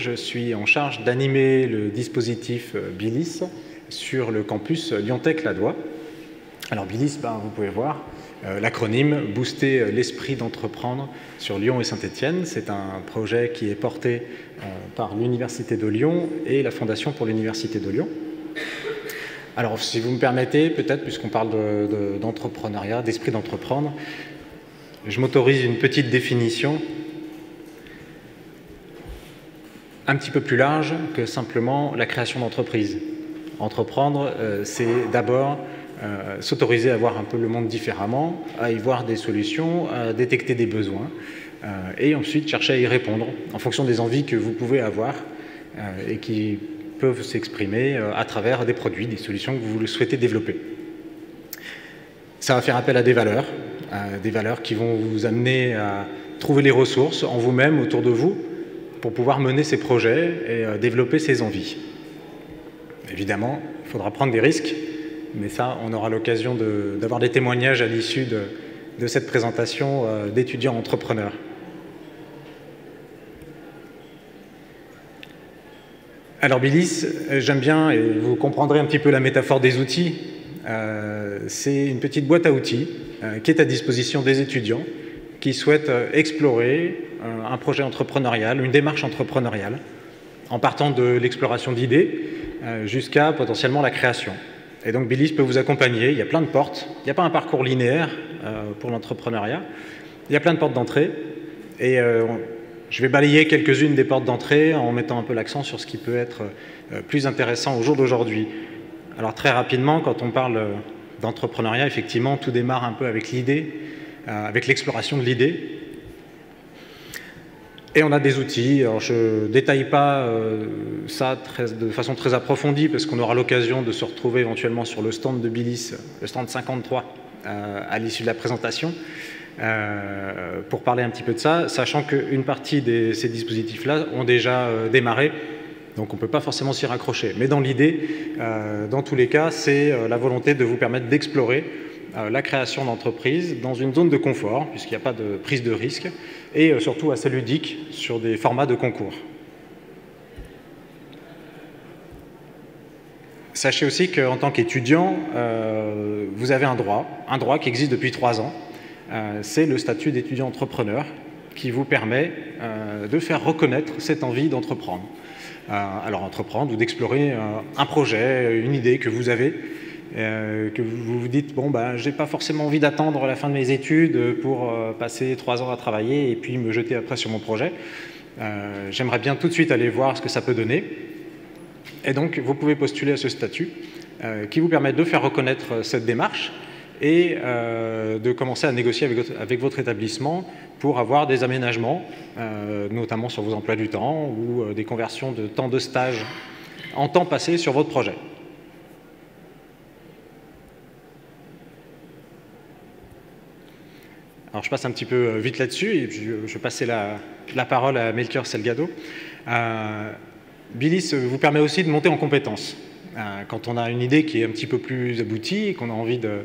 je suis en charge d'animer le dispositif BILIS sur le campus Lyon-Tech-Ladois. Alors BILIS, vous pouvez voir, l'acronyme « Booster l'esprit d'entreprendre sur Lyon et Saint-Étienne ». C'est un projet qui est porté par l'Université de Lyon et la Fondation pour l'Université de Lyon. Alors, si vous me permettez, peut-être, puisqu'on parle d'entrepreneuriat, d'esprit d'entreprendre, je m'autorise une petite définition un petit peu plus large que simplement la création d'entreprise. Entreprendre, c'est d'abord s'autoriser à voir un peu le monde différemment, à y voir des solutions, à détecter des besoins, et ensuite chercher à y répondre en fonction des envies que vous pouvez avoir et qui peuvent s'exprimer à travers des produits, des solutions que vous souhaitez développer. Ça va faire appel à des valeurs qui vont vous amener à trouver les ressources en vous-même, autour de vous, pour pouvoir mener ces projets et développer ces envies. Évidemment, il faudra prendre des risques, mais ça, on aura l'occasion d'avoir des témoignages à l'issue de cette présentation d'étudiants entrepreneurs. Alors BILIS, j'aime bien, et vous comprendrez un petit peu la métaphore des outils, c'est une petite boîte à outils qui est à disposition des étudiants qui souhaitent explorer un projet entrepreneurial, une démarche entrepreneuriale, en partant de l'exploration d'idées jusqu'à potentiellement la création. Et donc BILIS peut vous accompagner, il y a plein de portes, il n'y a pas un parcours linéaire pour l'entrepreneuriat, il y a plein de portes d'entrée, et je vais balayer quelques-unes des portes d'entrée en mettant un peu l'accent sur ce qui peut être plus intéressant au jour d'aujourd'hui. Alors très rapidement, quand on parle d'entrepreneuriat, effectivement, tout démarre un peu avec l'idée, avec l'exploration de l'idée. Et on a des outils. Alors je ne détaille pas ça de façon très approfondie parce qu'on aura l'occasion de se retrouver éventuellement sur le stand de BILIS, le stand 53, à l'issue de la présentation, pour parler un petit peu de ça, sachant qu'une partie de ces dispositifs-là ont déjà démarré, donc on ne peut pas forcément s'y raccrocher. Mais dans l'idée, dans tous les cas, c'est la volonté de vous permettre d'explorer la création d'entreprises dans une zone de confort, puisqu'il n'y a pas de prise de risque, et surtout assez ludique sur des formats de concours. Sachez aussi qu'en tant qu'étudiant, vous avez un droit qui existe depuis 3 ans. C'est le statut d'étudiant entrepreneur qui vous permet de faire reconnaître cette envie d'entreprendre. Alors entreprendre ou d'explorer un projet, une idée que vous avez, que vous vous dites, bon, j'ai pas forcément envie d'attendre la fin de mes études pour passer 3 ans à travailler et puis me jeter après sur mon projet. J'aimerais bien tout de suite aller voir ce que ça peut donner. Et donc, vous pouvez postuler à ce statut qui vous permet de faire reconnaître cette démarche et de commencer à négocier avec votre établissement pour avoir des aménagements, notamment sur vos emplois du temps ou des conversions de temps de stage en temps passé sur votre projet. Alors je passe un petit peu vite là-dessus et puis je vais passer la parole à Melchior Salgado. BILIS vous permet aussi de monter en compétences. Quand on a une idée qui est un petit peu plus aboutie et qu'on a envie de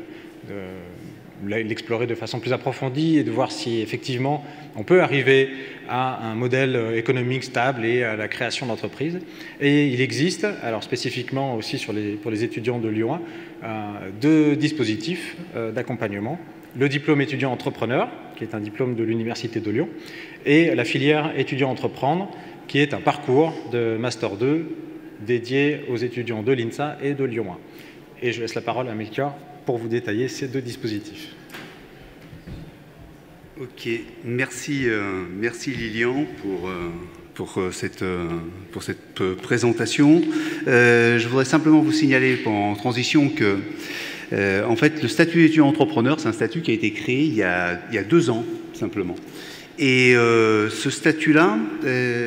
l'explorer de façon plus approfondie et de voir si effectivement on peut arriver à un modèle économique stable et à la création d'entreprises. Et il existe, alors spécifiquement aussi pour les étudiants de Lyon 1, 2 dispositifs d'accompagnement. Le diplôme étudiant entrepreneur, qui est un diplôme de l'Université de Lyon, et la filière étudiant entreprendre, qui est un parcours de Master 2 dédié aux étudiants de l'INSA et de Lyon 1. Et je laisse la parole à Melchior pour vous détailler ces 2 dispositifs. Ok, merci Lilian pour cette présentation. Je voudrais simplement vous signaler en transition que en fait, le statut d'étudiant entrepreneur, c'est un statut qui a été créé il y a 2 ans, simplement. Et ce statut-là,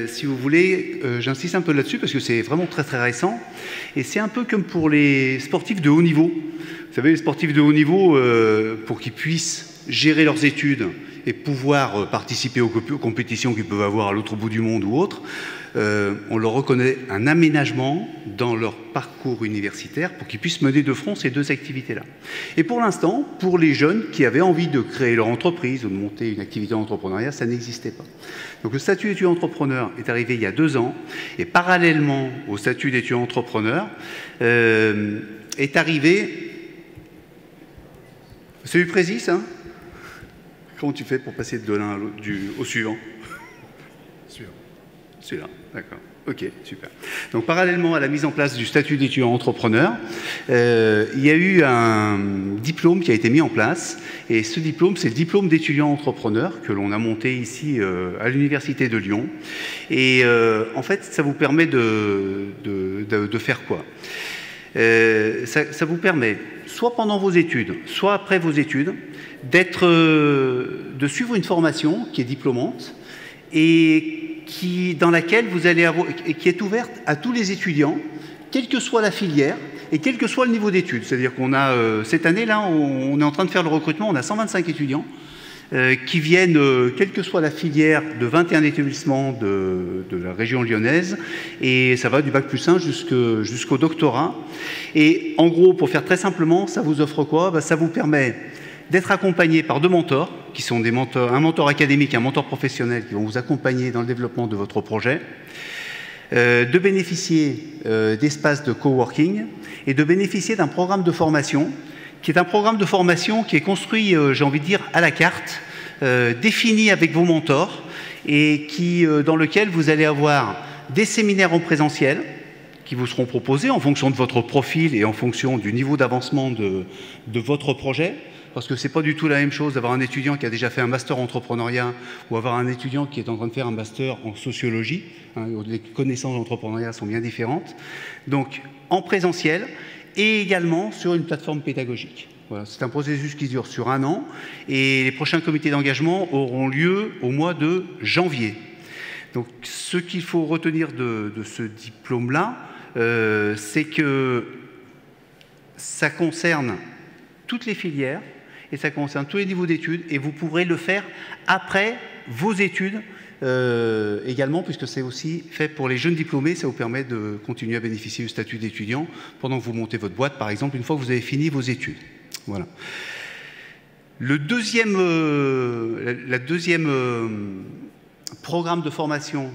si vous voulez, j'insiste un peu là-dessus parce que c'est vraiment très très récent. Et c'est un peu comme pour les sportifs de haut niveau. Vous savez, les sportifs de haut niveau, pour qu'ils puissent gérer leurs études et pouvoir participer aux compétitions qu'ils peuvent avoir à l'autre bout du monde ou autre, on leur reconnaît un aménagement dans leur parcours universitaire pour qu'ils puissent mener de front ces deux activités-là. Et pour l'instant, pour les jeunes qui avaient envie de créer leur entreprise ou de monter une activité d'entrepreneuriat, ça n'existait pas. Donc le statut d'étudiant entrepreneur est arrivé il y a 2 ans, et parallèlement au statut d'étudiant entrepreneur est arrivé... C'est du précis, ça? Comment tu fais pour passer de l'un au suivant? Celui-là, d'accord. Ok, super. Donc, parallèlement à la mise en place du statut d'étudiant entrepreneur, il y a eu un diplôme qui a été mis en place. Et ce diplôme, c'est le diplôme d'étudiant entrepreneur que l'on a monté ici à l'Université de Lyon. Et en fait, ça vous permet de faire quoi? Ça vous permet, soit pendant vos études, soit après vos études, de suivre une formation qui est diplômante et dans laquelle vous allez avoir, qui est ouverte à tous les étudiants, quelle que soit la filière et quel que soit le niveau d'études. C'est-à-dire qu'on a, cette année-là, on est en train de faire le recrutement, on a 125 étudiants qui viennent, quelle que soit la filière, de 21 établissements de la région lyonnaise, et ça va du bac+1 jusqu'au doctorat. Et en gros, pour faire très simplement, ça vous offre quoi? Ça vous permet d'être accompagné par 2 mentors, qui sont des mentors, un mentor académique et un mentor professionnel, qui vont vous accompagner dans le développement de votre projet, de bénéficier d'espaces de coworking et de bénéficier d'un programme de formation, qui est un programme de formation qui est construit, j'ai envie de dire, à la carte, défini avec vos mentors, et dans lequel vous allez avoir des séminaires en présentiel, qui vous seront proposés en fonction de votre profil et en fonction du niveau d'avancement de votre projet. Parce que ce n'est pas du tout la même chose d'avoir un étudiant qui a déjà fait un master en entrepreneuriat ou avoir un étudiant qui est en train de faire un master en sociologie. Les connaissances d'entrepreneuriat sont bien différentes. Donc, en présentiel et également sur une plateforme pédagogique. Voilà, c'est un processus qui dure sur 1 an et les prochains comités d'engagement auront lieu au mois de janvier. Donc, ce qu'il faut retenir de ce diplôme-là, c'est que ça concerne toutes les filières, et ça concerne tous les niveaux d'études, et vous pourrez le faire après vos études également, puisque c'est aussi fait pour les jeunes diplômés, ça vous permet de continuer à bénéficier du statut d'étudiant pendant que vous montez votre boîte, par exemple, une fois que vous avez fini vos études. Voilà. La deuxième programme de formation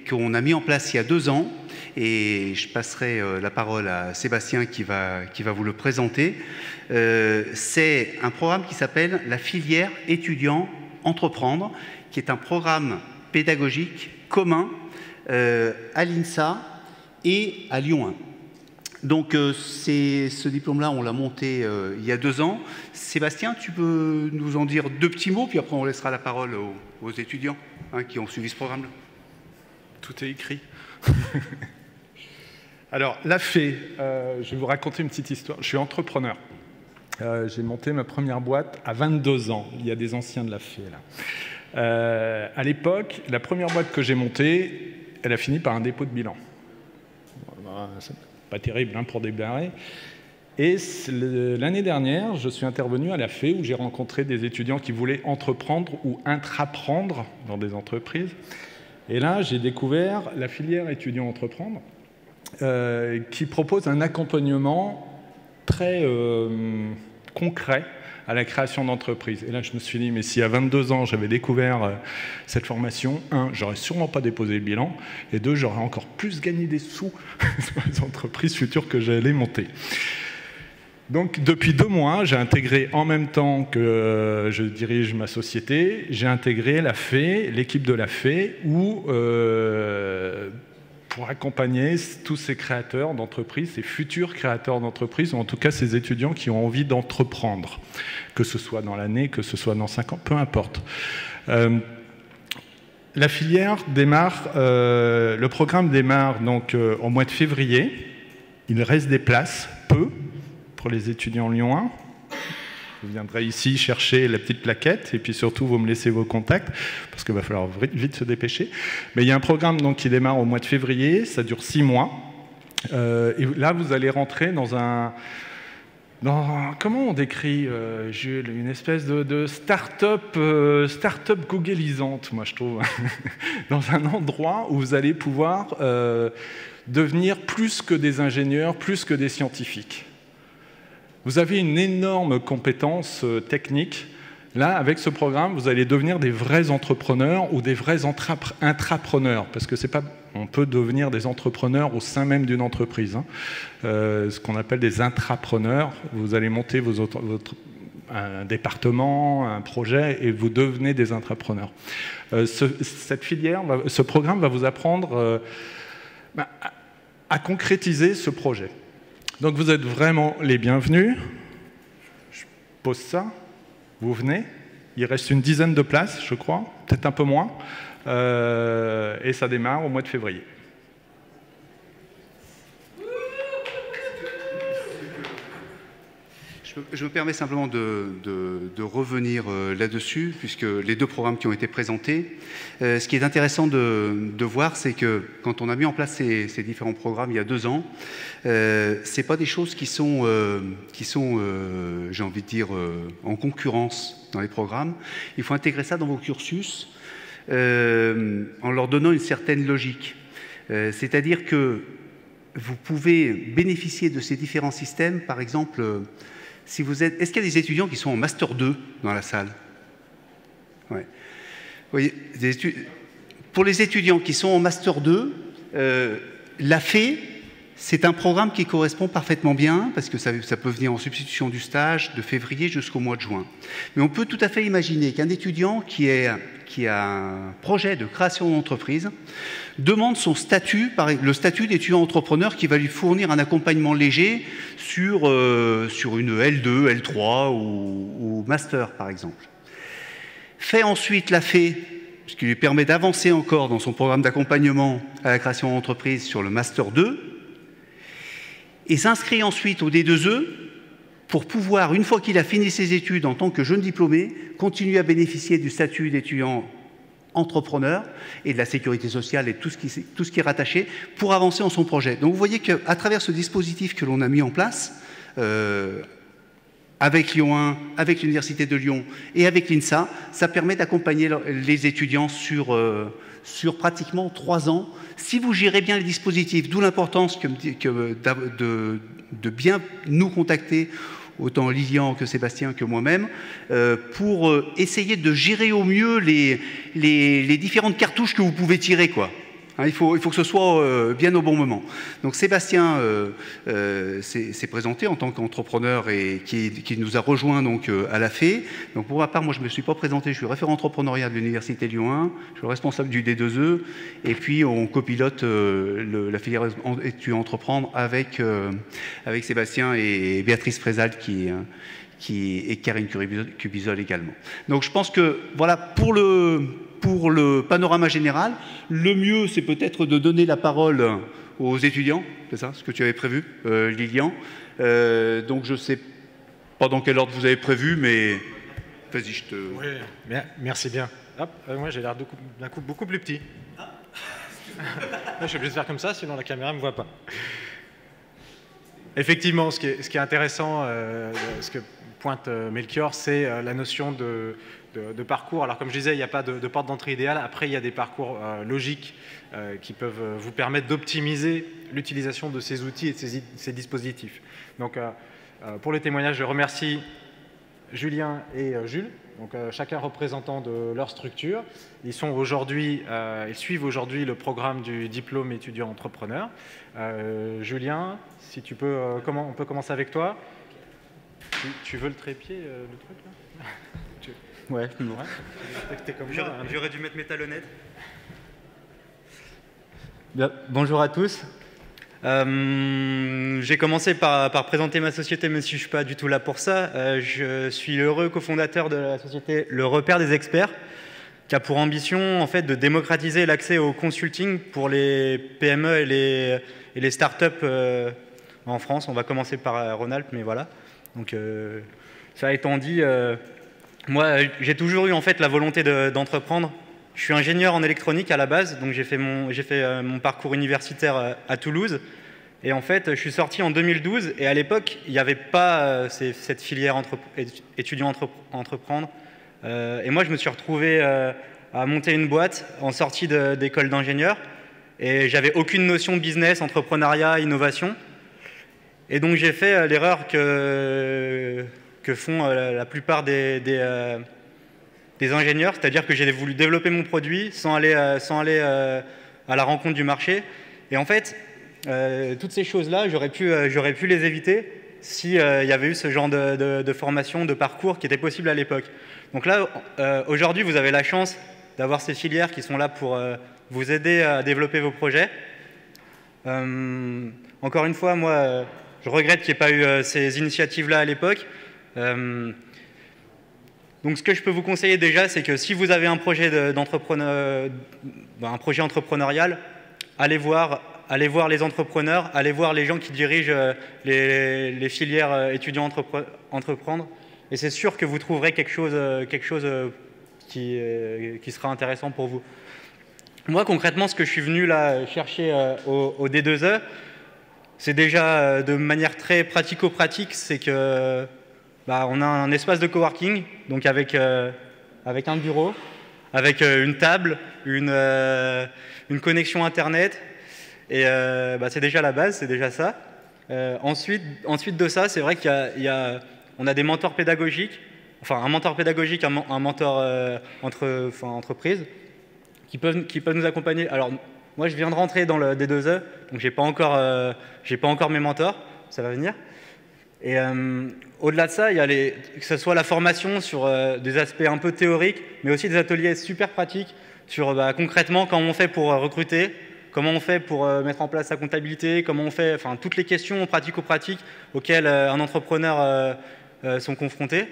qu'on a mis en place il y a 2 ans, et je passerai la parole à Sébastien qui va vous le présenter. C'est un programme qui s'appelle la filière étudiant entreprendre, qui est un programme pédagogique commun à l'INSA et à Lyon 1. Donc ce diplôme-là, on l'a monté il y a 2 ans. Sébastien, tu peux nous en dire 2 petits mots, puis après on laissera la parole aux étudiants qui ont suivi ce programme-là. Tout est écrit. Alors, la Fée, je vais vous raconter une petite histoire. Je suis entrepreneur. J'ai monté ma première boîte à 22 ans. Il y a des anciens de la Fée, là. À l'époque, la première boîte que j'ai montée, elle a fini par un dépôt de bilan. C'est pas terrible pour démarrer. Et l'année dernière, je suis intervenu à la Fée où j'ai rencontré des étudiants qui voulaient entreprendre ou intraprendre dans des entreprises. Et là, j'ai découvert la filière étudiant-entreprendre qui propose un accompagnement très concret à la création d'entreprises. Et là, je me suis dit, mais si à 22 ans, j'avais découvert cette formation, 1, j'aurais sûrement pas déposé le bilan, et 2, j'aurais encore plus gagné des sous sur les entreprises futures que j'allais monter. Donc, depuis 2 mois, j'ai intégré, en même temps que je dirige ma société, j'ai intégré la Fée, l'équipe de la Fée, pour accompagner tous ces créateurs d'entreprises, ces futurs créateurs d'entreprises, ou en tout cas ces étudiants qui ont envie d'entreprendre, que ce soit dans l'année, que ce soit dans 5 ans, peu importe. La filière démarre, le programme démarre donc au mois de février. Il reste des places, peu, pour les étudiants Lyon 1. Vous viendrez ici chercher la petite plaquette et puis surtout vous me laissez vos contacts parce qu'il va falloir vite se dépêcher. Mais il y a un programme donc, qui démarre au mois de février, ça dure 6 mois. Et là vous allez rentrer dans comment on décrit, Jules, une espèce de start-up googlisante, moi je trouve, dans un endroit où vous allez pouvoir devenir plus que des ingénieurs, plus que des scientifiques. Vous avez une énorme compétence technique. Là, avec ce programme, vous allez devenir des vrais entrepreneurs ou des vrais intrapreneurs, parce que c'est pas, on peut devenir des entrepreneurs au sein même d'une entreprise, hein. Ce qu'on appelle des intrapreneurs. Vous allez monter un département, un projet, et vous devenez des intrapreneurs. Cette filière, ce programme va vous apprendre à concrétiser ce projet. Donc vous êtes vraiment les bienvenus. Je pose ça. Vous venez, il reste une dizaine de places, je crois, peut-être un peu moins, et ça démarre au mois de février. Je me permets simplement de revenir là-dessus, puisque les deux programmes qui ont été présentés, ce qui est intéressant de voir, c'est que quand on a mis en place ces différents programmes il y a 2 ans, c'est pas des choses qui sont j'ai envie de dire, en concurrence dans les programmes. Il faut intégrer ça dans vos cursus en leur donnant une certaine logique. C'est-à-dire que vous pouvez bénéficier de ces différents systèmes, par exemple, si vous êtes... Est-ce qu'il y a des étudiants qui sont en Master 2 dans la salle? Ouais. Vous voyez, pour les étudiants qui sont en Master 2, l'AFE, c'est un programme qui correspond parfaitement bien, parce que ça peut venir en substitution du stage de février jusqu'au mois de juin. Mais on peut tout à fait imaginer qu'un étudiant qui a un projet de création d'entreprise demande son statut, le statut d'étudiant entrepreneur qui va lui fournir un accompagnement léger sur une L2, L3 ou master, par exemple. Fait ensuite l'AFE, ce qui lui permet d'avancer encore dans son programme d'accompagnement à la création d'entreprise sur le Master 2, et s'inscrit ensuite au D2E pour pouvoir, une fois qu'il a fini ses études en tant que jeune diplômé, continuer à bénéficier du statut d'étudiant entrepreneur et de la sécurité sociale et tout ce qui est rattaché pour avancer dans son projet. Donc vous voyez qu'à travers ce dispositif que l'on a mis en place, avec Lyon 1, avec l'Université de Lyon et avec l'INSA, ça permet d'accompagner les étudiants sur pratiquement 3 ans, si vous gérez bien les dispositifs, d'où l'importance de bien nous contacter, autant Lilian que Sébastien que moi-même, pour essayer de gérer au mieux les différentes cartouches que vous pouvez tirer, quoi. Hein, il faut que ce soit bien au bon moment. Donc Sébastien s'est présenté en tant qu'entrepreneur et qui nous a rejoint donc, à la FE. Donc pour ma part, moi je ne me suis pas présenté, je suis référent entrepreneuriat de l'Université Lyon 1, je suis responsable du D2E, et puis on copilote la filière étudiant entreprendre avec Sébastien et Béatrice Frézal et Karine Cubizol également. Donc je pense que voilà, pour le panorama général, le mieux c'est peut-être de donner la parole aux étudiants, c'est ça ce que tu avais prévu, Lilian. Donc je ne sais pas dans quel ordre vous avez prévu, mais vas-y, je te... Oui, merci bien. Hop, moi j'ai l'air d'un coup beaucoup plus petit. Je suis obligé de faire comme ça, sinon la caméra ne me voit pas. Effectivement, ce qui est intéressant, ce que pointe Melchior, c'est la notion de parcours. Alors comme je disais, il n'y a pas de porte d'entrée idéale. Après, il y a des parcours logiques qui peuvent vous permettre d'optimiser l'utilisation de ces outils et de ces dispositifs. Donc pour le témoignage, je remercie Julien et Jules, donc chacun représentant de leur structure. Ils suivent aujourd'hui le programme du diplôme étudiant entrepreneur. Julien, si tu peux, on peut commencer avec toi. Tu veux le trépied, le truc là? Ouais, non. J'aurais dû mettre mes talonnettes. Bien, bonjour à tous. J'ai commencé par présenter ma société, mais je ne suis pas du tout là pour ça. Je suis l'heureux cofondateur de la société Le Repère des Experts, qui a pour ambition en fait, de démocratiser l'accès au consulting pour les PME et les startups en France. On va commencer par Rhône-Alpes, mais voilà. Donc, ça étant dit, moi, j'ai toujours eu en fait, la volonté d'entreprendre. Je suis ingénieur en électronique à la base, donc j'ai fait mon parcours universitaire à Toulouse. Et en fait, je suis sorti en 2012 et à l'époque, il n'y avait pas cette filière étudiant-entreprendre. Et moi, je me suis retrouvé à monter une boîte en sortie d'école d'ingénieur et j'avais aucune notion de business, entrepreneuriat, innovation. Et donc, j'ai fait l'erreur que font la plupart des ingénieurs, c'est-à-dire que j'ai voulu développer mon produit sans aller à la rencontre du marché. Et en fait, toutes ces choses-là, j'aurais pu les éviter s'il y avait eu ce genre de formation, de parcours qui était possible à l'époque. Donc là, aujourd'hui, vous avez la chance d'avoir ces filières qui sont là pour vous aider à développer vos projets. Encore une fois, moi, je regrette qu'il n'y ait pas eu ces initiatives-là à l'époque. Donc ce que je peux vous conseiller déjà, c'est que si vous avez un projet entrepreneurial, allez voir les entrepreneurs, allez voir les gens qui dirigent les filières étudiants-entreprendre. Et c'est sûr que vous trouverez quelque chose qui sera intéressant pour vous. Moi, concrètement, ce que je suis venu là chercher au D2E, c'est déjà de manière très pratico-pratique, c'est que on a un espace de coworking, donc avec un bureau, avec une table, une connexion Internet, et c'est déjà la base, c'est déjà ça. Ensuite de ça, c'est vrai qu'on a des mentors pédagogiques, enfin un mentor pédagogique, un mentor entreprise, qui peuvent nous accompagner. Alors moi, je viens de rentrer dans le D2E, donc j'ai pas encore mes mentors, ça va venir. Et au-delà de ça, il y a que ce soit la formation sur des aspects un peu théoriques, mais aussi des ateliers super pratiques sur concrètement comment on fait pour recruter, comment on fait pour mettre en place sa comptabilité, comment on fait, enfin toutes les questions pratico-pratiques auxquelles un entrepreneur sont confrontés.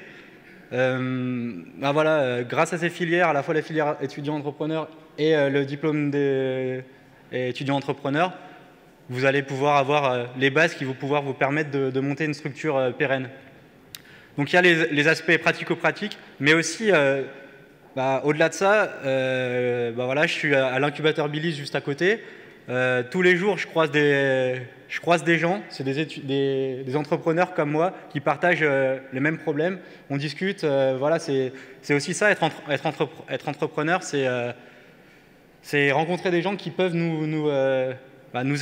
Grâce à ces filières, à la fois la filière étudiant-entrepreneur et le diplôme d'étudiant-entrepreneur, vous allez pouvoir avoir les bases qui vont pouvoir vous permettre de monter une structure pérenne. Donc il y a les aspects pratico-pratiques, mais aussi, au-delà de ça, je suis à l'incubateur Billis juste à côté. Tous les jours, je croise des gens, c'est des entrepreneurs comme moi qui partagent les mêmes problèmes. On discute, c'est aussi ça, être entrepreneur, c'est rencontrer des gens qui peuvent nous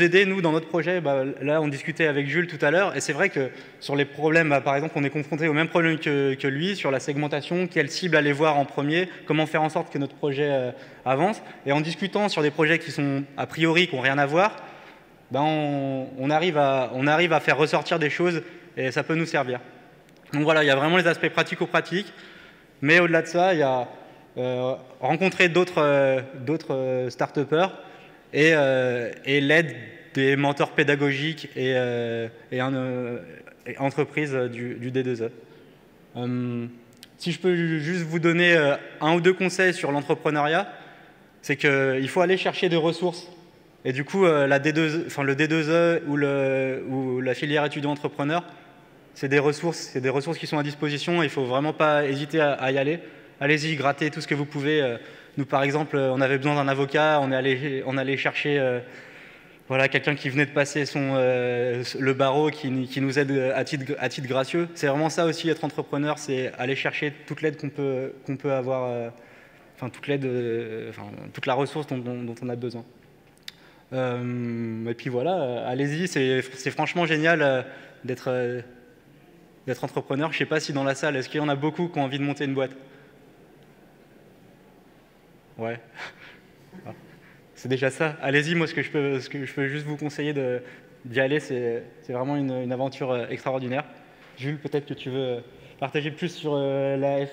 aider, nous, dans notre projet. Là, on discutait avec Jules tout à l'heure, et c'est vrai que sur les problèmes, par exemple, on est confronté au même problème que lui, sur la segmentation, quelle cible aller voir en premier, comment faire en sorte que notre projet avance. Et en discutant sur des projets qui sont, a priori, qui n'ont rien à voir, on arrive à faire ressortir des choses, et ça peut nous servir. Donc voilà, il y a vraiment les aspects pratico-pratiques, mais au-delà de ça, il y a rencontrer d'autres start-upers, et l'aide des mentors pédagogiques et entreprises du D2E. Si je peux juste vous donner un ou deux conseils sur l'entrepreneuriat, c'est qu'il faut aller chercher des ressources. Et du coup, le D2E ou la filière étudiant-entrepreneur, c'est des ressources qui sont à disposition. Il ne faut vraiment pas hésiter à y aller. Allez-y, grattez tout ce que vous pouvez. Nous, par exemple, on avait besoin d'un avocat, on allait chercher quelqu'un qui venait de passer le barreau, qui nous aide à titre gracieux. C'est vraiment ça aussi, être entrepreneur, c'est aller chercher toute l'aide qu'on peut avoir, toute la ressource dont on a besoin. Et puis voilà, allez-y, c'est franchement génial d'être entrepreneur. Je ne sais pas si dans la salle, est-ce qu'il y en a beaucoup qui ont envie de monter une boîte ? Ouais, c'est déjà ça. Allez-y, moi ce que je peux juste vous conseiller d'y aller, c'est vraiment une aventure extraordinaire. Jules, peut-être que tu veux partager plus sur la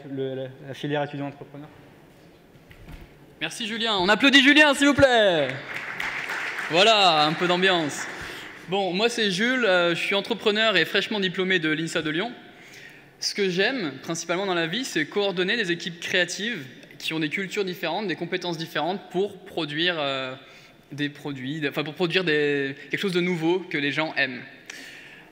filière étudiant-entrepreneur. Merci Julien. On applaudit Julien, s'il vous plaît. Voilà, un peu d'ambiance. Bon, moi c'est Jules, je suis entrepreneur et fraîchement diplômé de l'INSA de Lyon. Ce que j'aime principalement dans la vie, c'est coordonner des équipes créatives qui ont des cultures différentes, des compétences différentes pour produire des produits, pour produire quelque chose de nouveau que les gens aiment.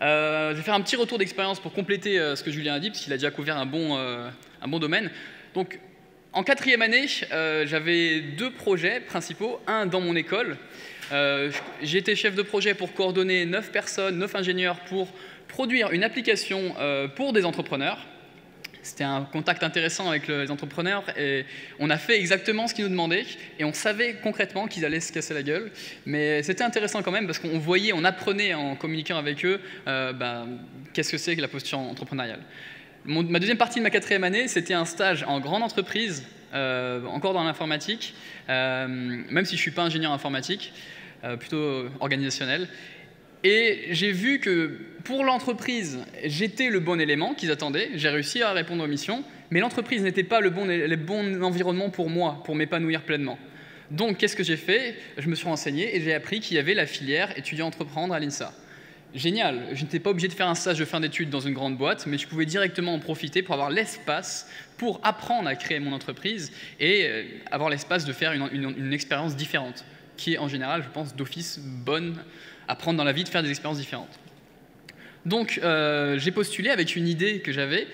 Je vais faire un petit retour d'expérience pour compléter ce que Julien a dit, parce qu'il a déjà couvert un bon domaine. Donc, en 4e année, j'avais 2 projets principaux, un dans mon école, J'ai été chef de projet pour coordonner 9 personnes, 9 ingénieurs pour produire une application pour des entrepreneurs. C'était un contact intéressant avec les entrepreneurs et on a fait exactement ce qu'ils nous demandaient et on savait concrètement qu'ils allaient se casser la gueule. Mais c'était intéressant quand même parce qu'on voyait, on apprenait en communiquant avec eux qu'est-ce que c'est que la posture entrepreneuriale. Ma deuxième partie de ma 4e année, c'était un stage en grande entreprise, encore dans l'informatique, même si je ne suis pas ingénieur informatique, plutôt organisationnel. Et j'ai vu que pour l'entreprise, j'étais le bon élément qu'ils attendaient, j'ai réussi à répondre aux missions, mais l'entreprise n'était pas le bon environnement pour moi, pour m'épanouir pleinement. Donc qu'est-ce que j'ai fait? Je me suis renseigné et j'ai appris qu'il y avait la filière étudiant-entreprendre à l'INSA. Génial, je n'étais pas obligé de faire un stage de fin d'études dans une grande boîte, mais je pouvais directement en profiter pour avoir l'espace pour apprendre à créer mon entreprise et avoir l'espace de faire une expérience différente, qui est en général, je pense, d'office bonne à prendre dans la vie, de faire des expériences différentes. Donc j'ai postulé avec une idée que j'avais.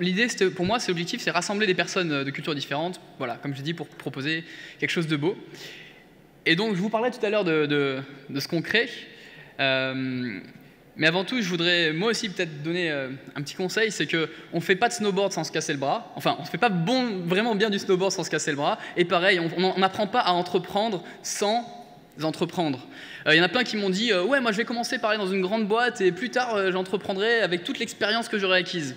L'idée, pour moi, l'objectif, c'est rassembler des personnes de cultures différentes, voilà, comme je dis, pour proposer quelque chose de beau. Et donc je vous parlais tout à l'heure de ce qu'on crée. Mais avant tout, je voudrais moi aussi peut-être donner un petit conseil, c'est qu'on ne fait pas de snowboard sans se casser le bras. Enfin, on ne fait pas vraiment bien du snowboard sans se casser le bras. Et pareil, on n'apprend pas à entreprendre sans entreprendre. Il y en a plein qui m'ont dit ouais, moi je vais commencer par aller dans une grande boîte et plus tard j'entreprendrai avec toute l'expérience que j'aurai acquise.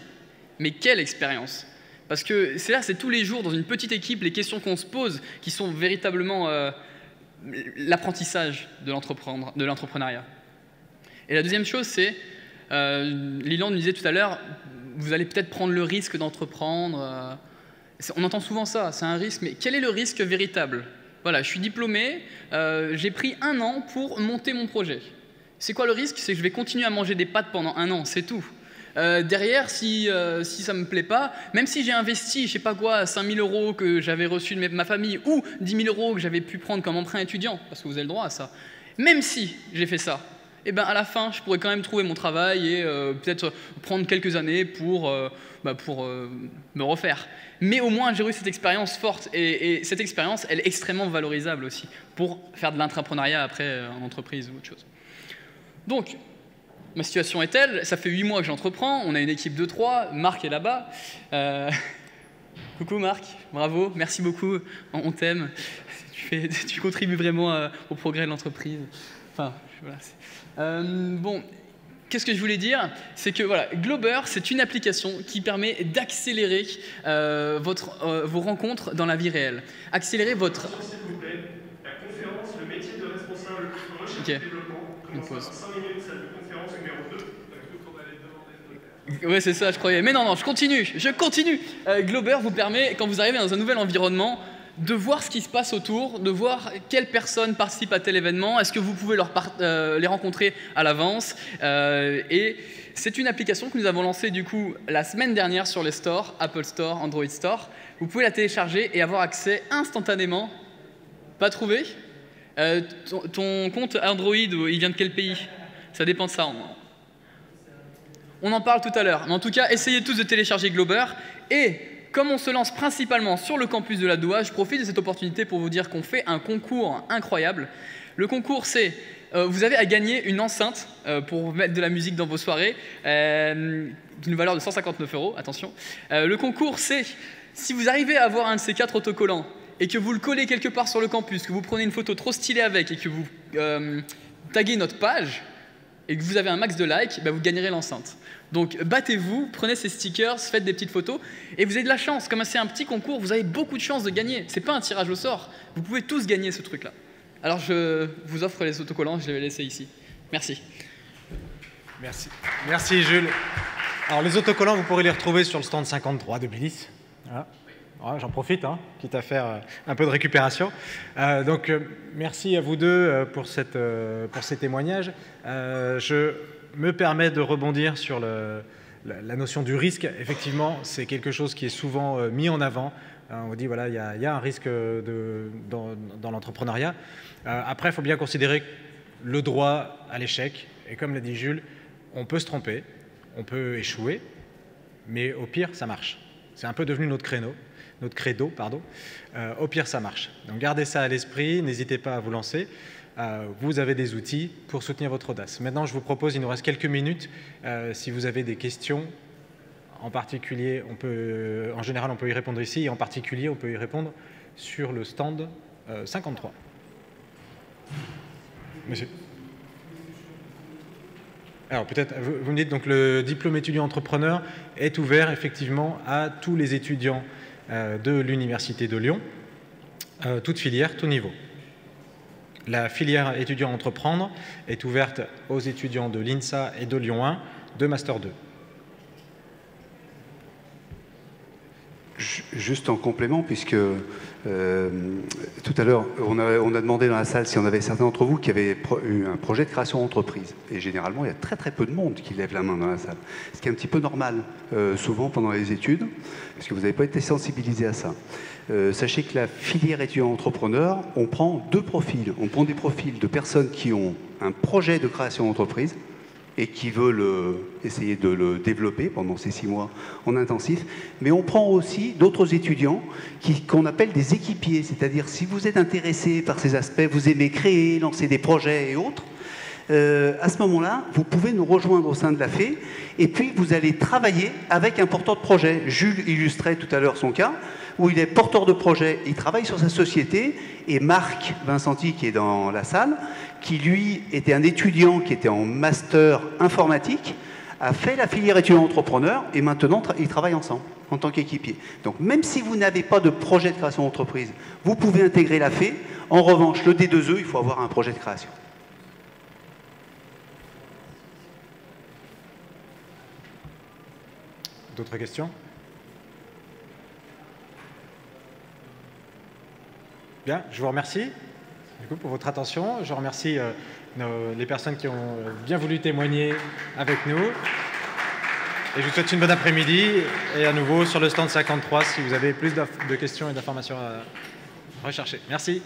Mais quelle expérience? Parce que c'est tous les jours dans une petite équipe les questions qu'on se pose qui sont véritablement l'apprentissage de l'entrepreneuriat. Et la deuxième chose, c'est, Liland nous disait tout à l'heure, vous allez peut-être prendre le risque d'entreprendre. On entend souvent ça, c'est un risque, mais quel est le risque véritable? Voilà, je suis diplômé, j'ai pris 1 an pour monter mon projet. C'est quoi le risque? C'est que je vais continuer à manger des pâtes pendant 1 an, c'est tout. Derrière, si ça ne me plaît pas, même si j'ai investi, je sais pas quoi, 5 000 € que j'avais reçus de ma famille ou 10 000 € que j'avais pu prendre comme emprunt étudiant, parce que vous avez le droit à ça, même si j'ai fait ça, et ben à la fin, je pourrais quand même trouver mon travail et peut-être prendre quelques années pour me refaire. Mais au moins, j'ai eu cette expérience forte et cette expérience, elle est extrêmement valorisable aussi pour faire de l'intrapreneuriat après en entreprise ou autre chose. Donc, ma situation est telle, ça fait 8 mois que j'entreprends, on a une équipe de 3, Marc est là-bas. Coucou Marc, bravo, merci beaucoup, on t'aime, tu contribues vraiment au progrès de l'entreprise. Enfin, voilà. Bon, qu'est-ce que je voulais dire? C'est que voilà, Glober, c'est une application qui permet d'accélérer vos rencontres dans la vie réelle. Accélérer votre... S'il vous plaît, la conférence, le métier de responsable recherche et développement, commence à 5 minutes, salle de conférence numéro 2. Ouais, c'est ça, je croyais. Mais non, je continue. Glober vous permet, quand vous arrivez dans un nouvel environnement, de voir ce qui se passe autour, de voir quelles personnes participent à tel événement, est-ce que vous pouvez les rencontrer à l'avance. Et c'est une application que nous avons lancée du coup la semaine dernière sur les stores, Apple Store, Android Store. Vous pouvez la télécharger et avoir accès instantanément. Pas trouvé? Ton compte Android, il vient de quel pays? Ça dépend de ça. On en parle tout à l'heure. Mais en tout cas, essayez tous de télécharger Glober. Et comme on se lance principalement sur le campus de la Doua, je profite de cette opportunité pour vous dire qu'on fait un concours incroyable. Le concours, c'est vous avez à gagner une enceinte pour mettre de la musique dans vos soirées, d'une valeur de 159 €, attention. Le concours, c'est si vous arrivez à avoir un de ces 4 autocollants et que vous le collez quelque part sur le campus, que vous prenez une photo trop stylée avec et que vous taguez notre page et que vous avez un max de likes, bah vous gagnerez l'enceinte. Donc battez-vous, prenez ces stickers, faites des petites photos et vous avez de la chance. Comme c'est un petit concours, vous avez beaucoup de chances de gagner. C'est pas un tirage au sort. Vous pouvez tous gagner ce truc-là. Alors je vous offre les autocollants, je les vais laisser ici. Merci. Merci Jules. Alors les autocollants, vous pourrez les retrouver sur le stand 53 de Bliss. Voilà. Ouais, j'en profite, quitte à faire un peu de récupération. Donc merci à vous deux pour ces témoignages. Je me permets de rebondir sur la notion du risque. Effectivement, c'est quelque chose qui est souvent mis en avant. On dit voilà, il y a un risque dans l'entrepreneuriat. Après, il faut bien considérer le droit à l'échec. Et comme l'a dit Jules, on peut se tromper, on peut échouer, mais au pire, ça marche. C'est un peu devenu notre créneau. notre credo, pardon. Au pire, ça marche. Donc gardez ça à l'esprit, n'hésitez pas à vous lancer. Vous avez des outils pour soutenir votre audace. Maintenant, je vous propose, il nous reste quelques minutes, si vous avez des questions, en particulier, en général, on peut y répondre ici, et en particulier, on peut y répondre sur le stand 53. Monsieur. Alors peut-être, vous me dites, donc le diplôme étudiant entrepreneur est ouvert effectivement à tous les étudiants de l'Université de Lyon, toute filière, tout niveau. La filière étudiant entreprendre est ouverte aux étudiants de l'INSA et de Lyon 1 de Master 2. Juste en complément, puisque tout à l'heure, on a demandé dans la salle si on avait certains d'entre vous qui avaient eu un projet de création d'entreprise. Et généralement, il y a très très peu de monde qui lève la main dans la salle. Ce qui est un petit peu normal, souvent pendant les études, parce que vous n'avez pas été sensibilisé à ça. Sachez que la filière étudiant entrepreneur, on prend deux profils. On prend des profils de personnes qui ont un projet de création d'entreprise et qui veulent essayer de le développer pendant ces 6 mois en intensif. Mais on prend aussi d'autres étudiants qu'on appelle des équipiers, c'est-à-dire si vous êtes intéressé par ces aspects, vous aimez créer, lancer des projets et autres, à ce moment-là, vous pouvez nous rejoindre au sein de la FE et puis vous allez travailler avec un porteur de projet. Jules illustrait tout à l'heure son cas, où il est porteur de projet, il travaille sur sa société, et Marc Vincenti, qui est dans la salle, qui lui était un étudiant qui était en master informatique, a fait la filière étudiant entrepreneur, et maintenant ils travaillent ensemble en tant qu'équipiers. Donc même si vous n'avez pas de projet de création d'entreprise, vous pouvez intégrer la FE. En revanche, le D2E, il faut avoir un projet de création. D'autres questions? Bien, je vous remercie du coup, pour votre attention. Je remercie les personnes qui ont bien voulu témoigner avec nous. Et je vous souhaite une bonne après-midi. Et à nouveau sur le stand 53 si vous avez plus de questions et d'informations à rechercher. Merci.